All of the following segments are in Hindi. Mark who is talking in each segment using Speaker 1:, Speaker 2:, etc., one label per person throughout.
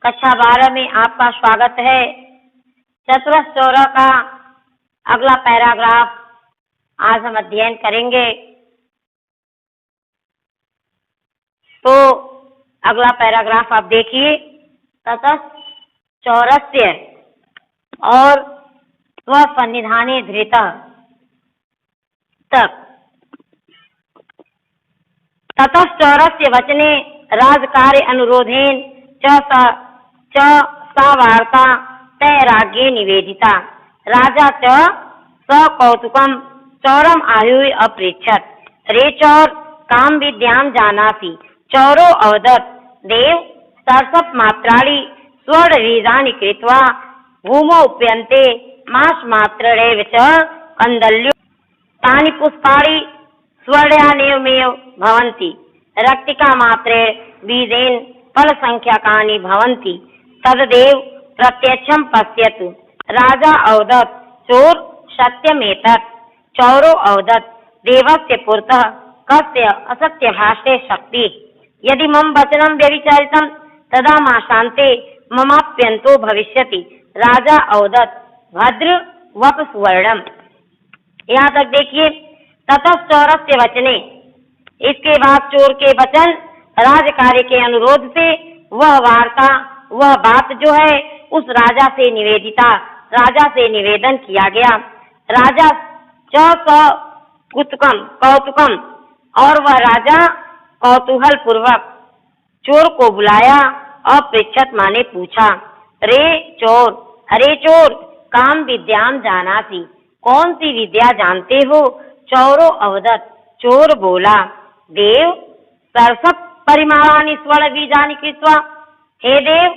Speaker 1: कक्षा 12 में आपका स्वागत है। चतुरस्र चौरा का अगला पैराग्राफ आज हम अध्ययन करेंगे। तो अगला पैराग्राफ आप देखिए। ततश्च चौरस्य और स्वसन्निधाने धृतः तक। ततश्च चौरस्य वचने राजकार्य अनुरोधेन च सा वार्ता तय राज्ञे निवेदिता। राजा च सकौतुकं चौरम आहुः अपृच्छत्। रे चौर काम विद्याम जानासि। चौरो अवदत् देव सर्षप मात्राणि स्वर्ण बीजानि कृत्वा भूमौ उप्यन्ते मासमात्रैव च कन्दल्यो तानि पुष्पाणि स्वर्णान्येव भवन्ति। रक्तिका मात्रे बीजेन फल संख्याकानि भवन्ति। तदेव प्रत्यक्षं पश्यतु। राजा अवदत् चोर सत्यमेतत्। चौरो अवदत् देवस्य पुरतः कस्य असत्य भाषे शक्तिः। यदि मम वचनं व्यभिचारितं तदा माशान्ते ममाप्यन्तो भविष्यति। राजा अवदत् भद्र वप सुवर्णम। यहाँ तक देखिए। ततः चौरस्य वचने, इसके बाद चोर के वचन, राजकार्य के अनुरोध से वह वार्ता, वह बात जो है उस राजा से निवेदिता, राजा से निवेदन किया गया। राजा कौतुकम और वह राजा कौतूहल पूर्वक चोर को बुलाया और पृच्छत माने पूछा। रे चोर, अरे चोर, काम विद्याम जानासि। कौन सी विद्या जानते हो? चौरो अवदत्, चोर बोला, देव सर्षप परिमाणानि स्वर्ण बीजानि कृत्वा। हे देव,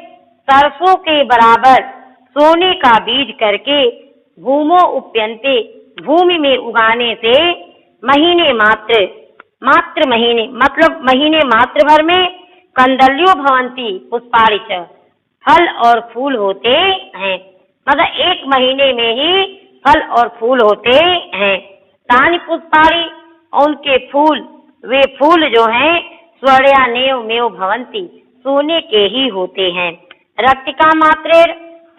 Speaker 1: सरसों के बराबर सोने का बीज करके भूमो उप्यन्ते, भूमि में उगाने से महीने मात्र महीने मतलब महीने मात्र भर में कंदल्यो भवन्ति पुष्पाणि च, फल और फूल होते हैं। मतलब एक महीने में ही फल और फूल होते हैं। तानि पुष्पाणि, उनके फूल, वे फूल जो हैं स्वर्णान्येव भवन्ति, सोने के ही होते हैं। रक्तिका मात्रे,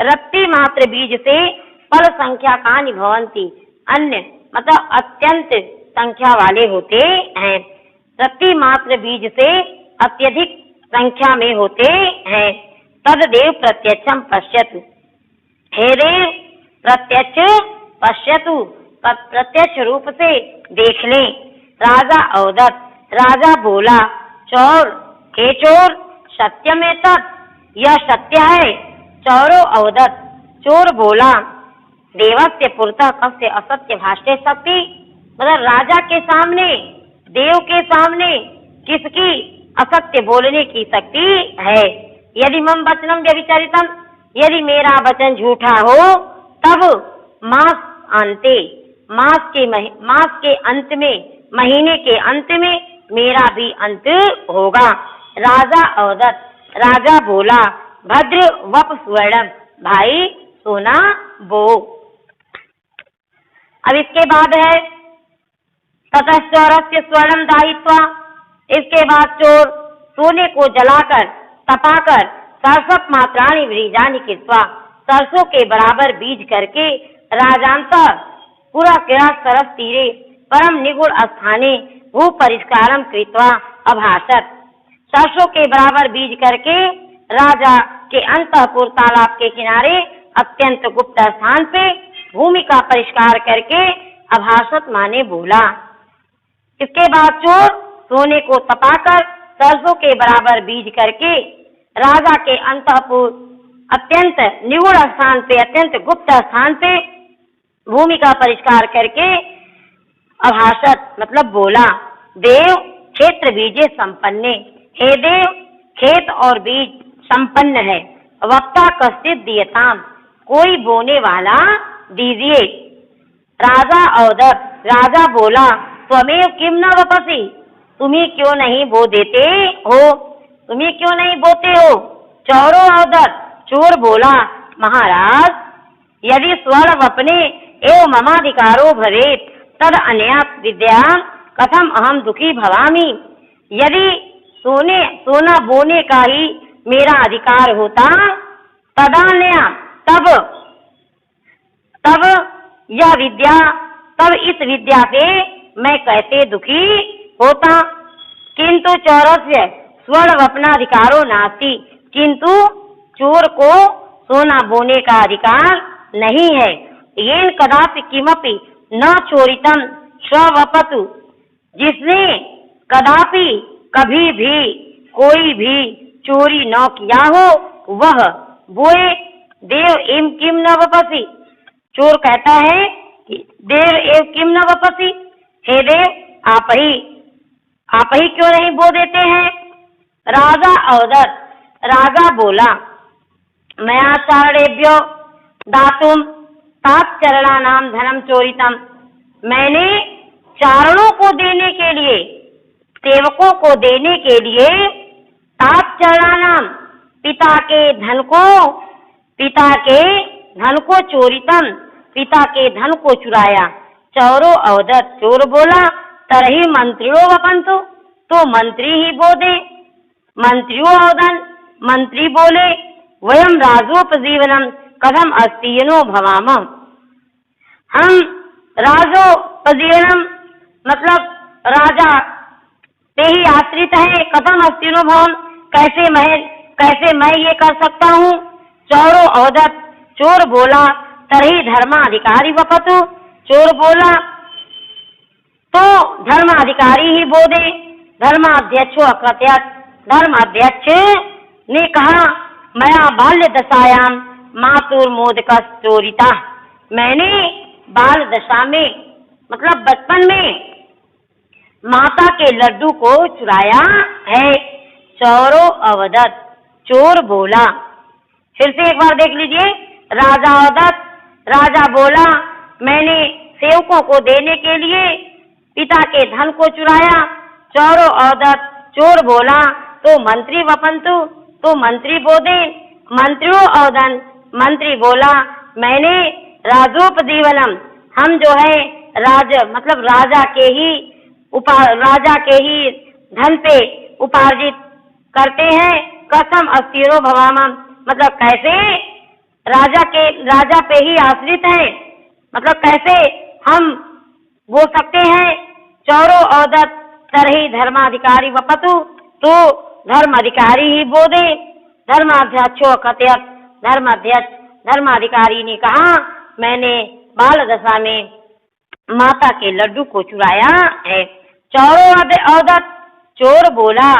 Speaker 1: रक्ति मात्र बीज से फल संख्या कानि भवन्ति, अन्य मतलब अत्यंत संख्या वाले होते हैं। रक्ति मात्र बीज से अत्यधिक संख्या में होते हैं। तदेव प्रत्यक्षम पश्यतु। हे देव, प्रत्यक्ष पश्यतु, प्रत्यक्ष रूप से देख लें। राजा अवदत्, राजा बोला, चौर, हे चोर, सत्यमेतत्, यह सत्य है। चौरो अवदत्, चोर बोला, देवस्य पुरतः कस्य असत्य भाष्ये शक्ति। मतलब राजा के सामने, देव के सामने किसकी असत्य बोलने की शक्ति है? यदि मम वचनम व्यभिचारितम, यदि मेरा वचन झूठा हो तब मास के अंत में, महीने के अंत में मेरा भी अंत होगा। राजा अवदत्, राजा बोला, भद्र वप सुवर्णम, भाई सोना बो। अब इसके बाद है ततः चौरस्य स्वर्णम दायित्वा। इसके बाद चोर सोने को जलाकर, तपाकर, सरसप मात्राणि बीजानि कृत्वा, सरसों के बराबर बीज करके, राजांतः पुरा किरा सरस तीरे परम निगुण स्थाने भू परिष्कारम कृत्वा अभाषत। सरसों के बराबर बीज करके राजा के अंतःपुर तालाब के किनारे अत्यंत गुप्त स्थान पे भूमि का परिष्कार करके अभाषत माने बोला। इसके बाद चोर सोने को तपाकर सरसों के बराबर बीज करके राजा के अंतःपुर अत्यंत निगूढ़ स्थान पे, अत्यंत गुप्त स्थान पे भूमि का परिष्कार करके अभाषत मतलब बोला। देव क्षेत्र बीजे संपन्ने, हे देव, खेत और बीज संपन्न है। वक्ता कश्चित् दीयताम, कोई बोने वाला दीजिए। राजा अवदत्, राजा बोला, त्वमेव किम न वपसि, तुम्हें क्यों नहीं बो देते हो, तुम्हें क्यों नहीं बोते हो? चौरो अवदत्, चोर बोला, महाराज, यदि स्वर्ण वपने एवं ममाधिकारो भवेत् तद अन्या विद्या कथम अहम दुखी भवामि। यदि सोना बोने का ही मेरा अधिकार होता तदान्य तब यह विद्या, तब इस विद्या से मैं कैसे दुखी होता। किंतु चौरस्य स्वर्णवपनाधिकारो नास्ति, किंतु चोर को सोना बोने का अधिकार नहीं है। येन कदापि किमपि न चोरितम स्ववपतु, जिसने कदापि कभी भी कोई भी चोरी न किया हो वह बोए देव एवं किम न वपसि। चोर कहता है कि देव एवं किम न वपसि, हे देव आप ही क्यों नहीं बो देते हैं। राजा अवदत, राजा बोला, मैं आचार्येभ्यो दातुम तापचरणानाम धनम चोरितम, मैंने चारणों को देने के लिए, सेवकों को देने के लिए तापचरणानाम पिता के धन को चोरितम, पिता के धन को चुराया। चौरो अवदत, चोर बोला, तरही मंत्रियों वपंतु, तो मंत्री ही बो दे। मंत्रियों अवदन, मंत्री बोले, वयम राजोपजीवनम कथम अस्तीयनो भवाम, हम राजोपजीवनम मतलब राजा पे ही आश्रित है। कथम अस्तीयनो भवाम, कैसे मैं ये कर सकता हूँ। चौरो अवदत, चोर बोला, तरही धर्माधिकारी वपतु, चोर बोला तो धर्माधिकारी ही बो दे। धर्माध्यक्षो अकथयत, धर्माध्यक्ष ने कहा, मया बाल्य दशायाम मातुर्मोदकस् चोरिता, मैंने बाल दशा में मतलब बचपन में माता के लड्डू को चुराया है। चौरो अवदत, चोर बोला। फिर से एक बार देख लीजिए। राजा अवदत, राजा बोला, मैंने सेवकों को देने के लिए पिता के धन को चुराया। चौरो अवदत, चोर बोला, तो मंत्री वपंतु, तो मंत्री बोले। मंत्रियों अवदन, मंत्री बोला, मैंने राजोपजीवनम, हम जो है मतलब राजा के ही धन पे उपार्जित करते हैं। कसम अस्थिरो भवामम, मतलब कैसे राजा पे ही आश्रित है, मतलब कैसे हम बोल सकते हैं। चौरो अवदत तरही धर्माधिकारी वपतु, तो धर्म अधिकारी ही बो दे। धर्माध्यक्षो कथयत, धर्माधिकारी ने कहा, मैंने बाल दशा में माता के लड्डू को चुराया है। चौरो अवदत, चोर बोला,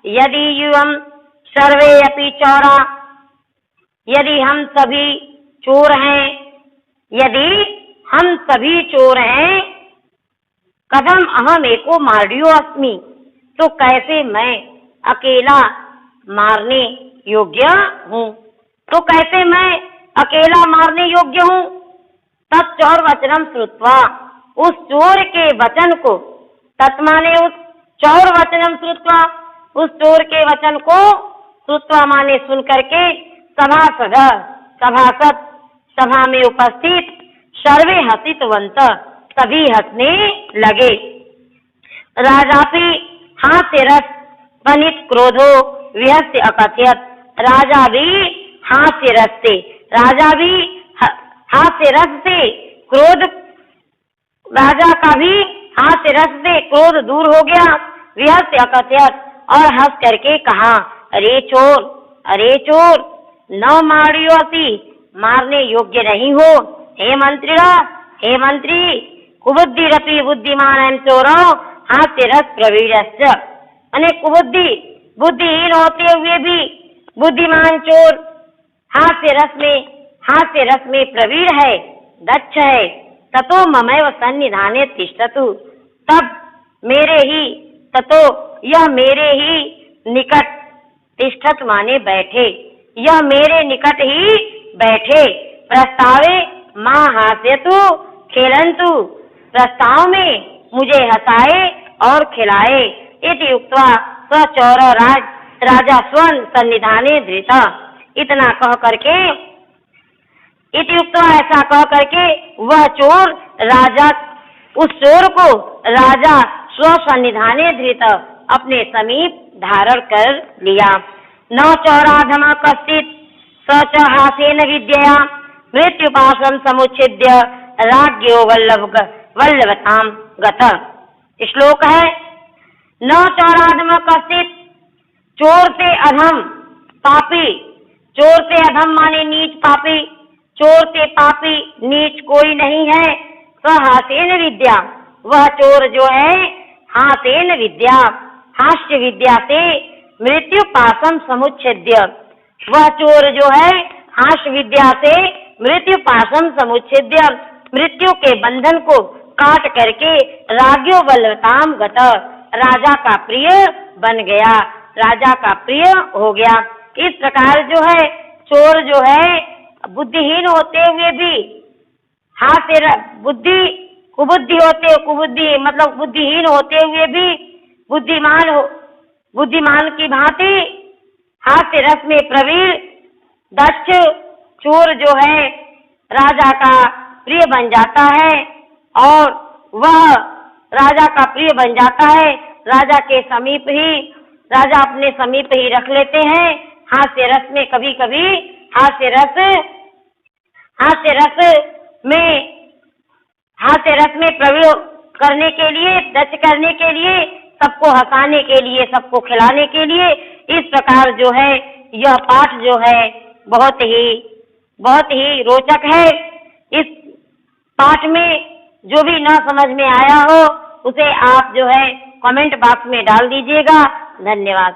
Speaker 1: यदि युवम सर्वे अपि चौरा, यदि हम सभी चोर हैं, कथम अहम एको मार्डियो अस्मि, तो कैसे मैं अकेला मारने योग्य हूँ, तो कैसे मैं अकेला मारने योग्य हूँ। तत्चौर वचनम श्रुत्वा, उस चोर के वचन को, तत्माने उस चौर वचनम श्रुत्वा, उस चोर के वचन को श्रुत्वा माने सुन करके सभासद सभा में उपस्थित सर्वे हसितवंत, सभी हंसने लगे। राजापि हास्य रस वनित क्रोधो विहस्य अकथयत, राजा भी हास्य रस से क्रोध, राजा का भी हास्य रस से क्रोध दूर हो गया। विहस्य अकथयत, और हंस करके कहा, अरे चोर न मारियोति, मारने योग्य नहीं हो। हे मंत्री कुबुद्धिरपि बुद्धिमान चोरो हास्य रस प्रवीरश्च, अने बुद्धिहीन होते हुए भी बुद्धिमान चोर हास्य रस में प्रवीर है, दक्ष है। ततो ममैव सन्निधाने तिष्ठतु, तब यह मेरे ही निकट, तिष्ठत माने बैठे, यह मेरे निकट ही बैठे। प्रस्तावे मां हास्यतु खेलंतु, प्रस्ताव में मुझे हंसाए और खिलाए। इति उक्त्वा स चौर राजा स्वर्ण सन्निधाने धृता, इतना कह करके, इति उक्त्वा ऐसा कह करके वह चोर राजा, उस चोर को राजा स्वसन्निधाने धृत, अपने समीप धारण कर लिया। न चौराधम कश्चित् स च हासेन विद्यया मृत्युपाशं समुच्छिद्य राज्ञो वल्लभताम गतः। श्लोक है, न चौराधम कश्चित्, चोर से अधम पापी, चोर से अधम माने नीच पापी, चोर से पापी नीच कोई नहीं है। स हासेन विद्या, वह चोर जो है हासेन विद्या, हास्य विद्या से मृत्यु पाशम समुच्छेद्य, वह चोर जो है हास्य विद्या से मृत्यु पाशम समुच्छेद्य, मृत्यु के बंधन को काट करके राज्ञो बलवताम गत, राजा का प्रिय बन गया, राजा का प्रिय हो गया। इस प्रकार जो है चोर जो है बुद्धिहीन होते हुए भी हास्य बुद्धि कुबुद्धि मतलब बुद्धिहीन होते हुए भी बुद्धिमान की भांति हास्य रस में प्रवीण दक्ष चोर जो है राजा का प्रिय बन जाता है, और वह राजा का प्रिय बन जाता है। राजा के समीप ही, राजा अपने समीप ही रख लेते हैं। हास्य रस में कभी कभी हास्य रस में प्रयोग करने के लिए, दक्ष करने के लिए, सबको हंसाने के लिए, सबको खिलाने के लिए, इस प्रकार जो है यह पाठ जो है बहुत ही रोचक है। इस पाठ में जो भी न समझ में आया हो उसे आप जो है कमेंट बॉक्स में डाल दीजिएगा। धन्यवाद।